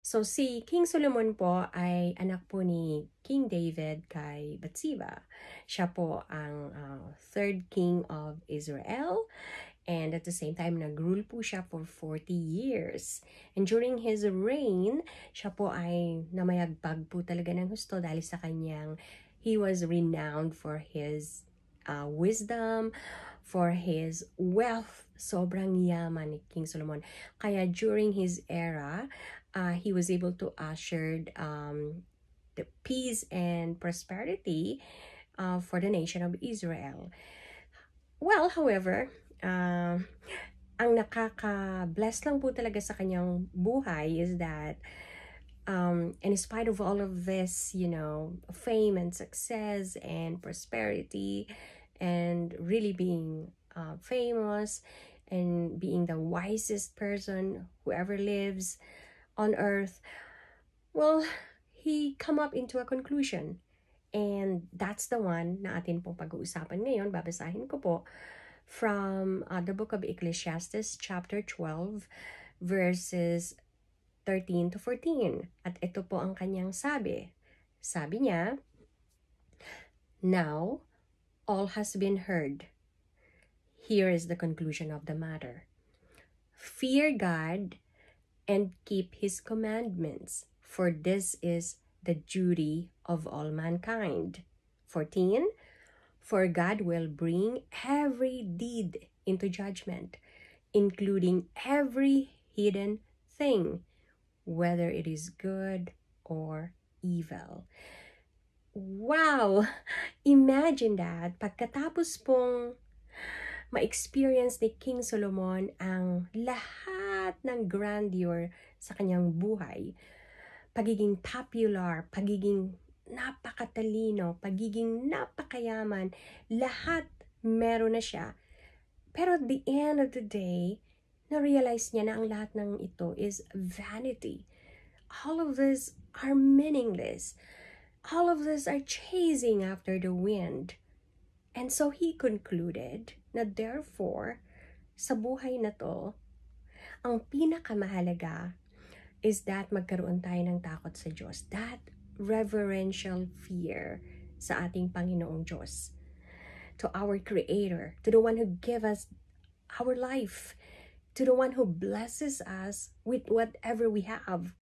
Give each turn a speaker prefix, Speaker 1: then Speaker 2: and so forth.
Speaker 1: So si King Solomon po ay anak po ni King David kay Bathsheba. Siya po ang third king of Israel. And at the same time, nag-rule po siya for 40 years. And during his reign, siya po ay namayagpag po talaga ng husto dahil sa kanyang, he was renowned for his wisdom, for his wealth. Sobrang yaman ni King Solomon. Kaya during his era, he was able to usher the peace and prosperity for the nation of Israel. Well, however, ang nakaka-bless lang po talaga sa kanyang buhay is that in spite of all of this, fame and success and prosperity and really being famous and being the wisest person who ever lives on earth, well, he come up into a conclusion. And that's the one na atin pong pag-uusapan ngayon. Babasahin ko po from the book of Ecclesiastes chapter 12 verses 13 to 14. At ito po ang kanyang sabi. Sabi niya, "Now, all has been heard. Here is the conclusion of the matter. Fear God and keep his commandments, for this is the duty of all mankind." 14, "For God will bring every deed into judgment, including every hidden thing, whether it is good or evil." Wow! Imagine that. Pagkatapos pong ma-experience ni King Solomon ang lahat ng grandeur sa kanyang buhay, pagiging popular, pagiging napakatalino, pagiging napakayaman, lahat meron na siya. Pero at the end of the day, na-realize niya na ang lahat ng ito is vanity. All of this are meaningless. All of this are chasing after the wind. And so he concluded na therefore, sa buhay na to, ang pinakamahalaga is that magkaroon tayo ng takot sa Diyos. That reverential fear sa ating Panginoong Diyos. To our Creator, to the one who gave us our life, to the one who blesses us with whatever we have.